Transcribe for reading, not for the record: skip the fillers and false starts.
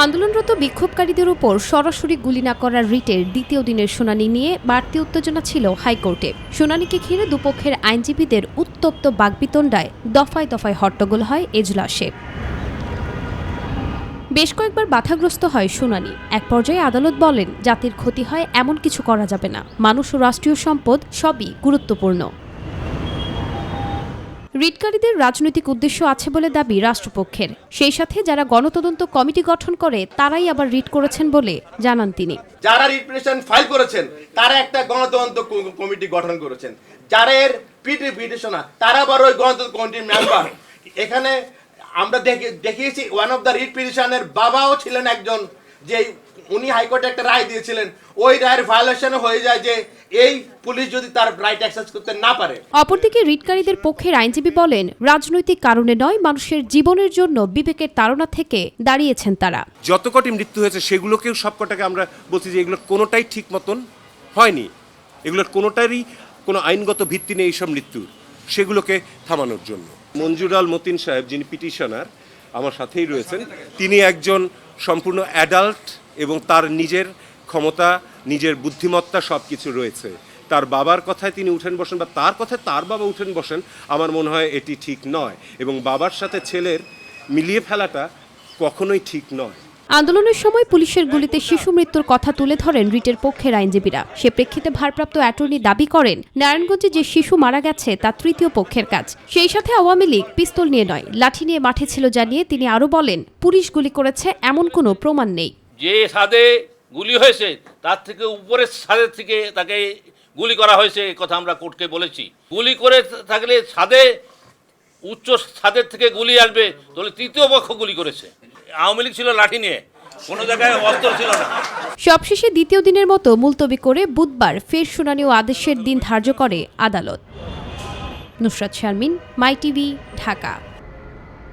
আন্দোলনরত বিক্ষোভকারীদের উপর সরাসরি গুলি না করার রিটের দ্বিতীয় দিনের শুনানি নিয়ে বাড়তি উত্তেজনা ছিল হাইকোর্টে। শুনানিকে ঘিরে দুপক্ষের আইনজীবীদের উত্তপ্ত বাকবিতণ্ডায় দফায় দফায় হট্টগোল হয় এজলাসে। বেশ কয়েকবার বাধাগ্রস্ত হয় শুনানি। এক পর্যায়ে আদালত বলেন, জাতির ক্ষতি হয় এমন কিছু করা যাবে না, মানুষ ও রাষ্ট্রীয় সম্পদ সবই গুরুত্বপূর্ণ। রিটকারীদের রাজনৈতিক উদ্দেশ্য আছে বলে দাবি রাষ্ট্রপক্ষের। সেই সাথে যারা গণতদন্ত কমিটি গঠন করে তারাই আবার রিট করেছেন বলে জানান তিনি। যারা রিট পিটিশন ফাইল করেছেন তারা একটা গণতদন্ত কমিটি গঠন করেছেন, যারা এর পিটিশনার তারা আবার ওই গণতদন্ত কমিটির মেম্বার। এখানে আমরা দেখিয়েছি ওয়ান অফ দ্য রিট পিটিশনের বাবাও ছিলেন একজন, যে উনি হাইকোর্টে একটা রায় দিয়েছিলেন, ওই রায়ের ভায়োলেশন হয়ে যায় যে এই পুলিশ যদি তার রাইট অ্যাক্সেস করতে না পারে। অপরদিকে রিটকারীদের পক্ষের আইনজীবী বলেন, রাজনৈতিক কারণে নয়, মানুষের জীবনের জন্য বিবেকের তাড়না থেকে দাঁড়িয়েছেন তারা। যত কটি মৃত্যু হয়েছে সেগুলোকেও সবকটাকে আমরা বলছি যে এগুলোর কোনোটাই ঠিক মতন হয়নি, এগুলোর কোনোটারই কোনো আইনগত ভিত্তি নেই এইসব মৃত্যুর, সেগুলোকে থামানোর জন্য। মঞ্জুর আল মতিন সাহেব, যিনি পিটিশনার আমার সাথেই রয়েছেন, তিনি একজন সম্পূর্ণ অ্যাডাল্ট এবং তার নিজের ক্ষমতা, নিজের বুদ্ধিমত্তা সব কিছু রয়েছে। তার বাবার কথায় তিনি উঠেন বসেন বা তার কথায় তার বাবা উঠেন বসেন, আমার মনে হয় এটি ঠিক নয় এবং বাবার সাথে ছেলের মিলিয়ে ফেলাটা কখনোই ঠিক নয়। আন্দোলনের সময় পুলিশের গুলিতে শিশু মৃত্যুর কথা তুলে ধরেন রিটের পক্ষের আইনজীবীরা। সে প্রেক্ষিতে ভারপ্রাপ্ত অ্যাটর্নি দাবি করেন, নারায়ণগঞ্জে যে শিশু মারা গেছে তা তৃতীয় পক্ষের কাজ। সেই সাথে আওয়ামী লীগ পিস্তল নিয়ে নয়, লাঠি নিয়ে মাঠে ছিল জানিয়ে তিনি আরও বলেন, পুলিশ গুলি করেছে এমন কোনো প্রমাণ নেই। যে ছাদে গুলি হয়েছে তার থেকে উপরের ছাদের থেকে তাকে গুলি করা হয়েছে, কথা আমরা কোর্টকে বলেছি। গুলি করে থাকলে ছাদে উচ্চ ছাদের থেকে গুলি আসবে, তাহলে তৃতীয় পক্ষ গুলি করেছে। আওয়ামী লীগ ছিল লাঠি নিয়ে, কোনো জায়গায় অস্ত্র ছিল না। সবশেষে দ্বিতীয় দিনের মতো মুলতবি করে বুধবার ফের শুনানি ও আদেশের দিন ধার্য করে আদালত। নুসরাত শারমিন, মাই টিভি, ঢাকা।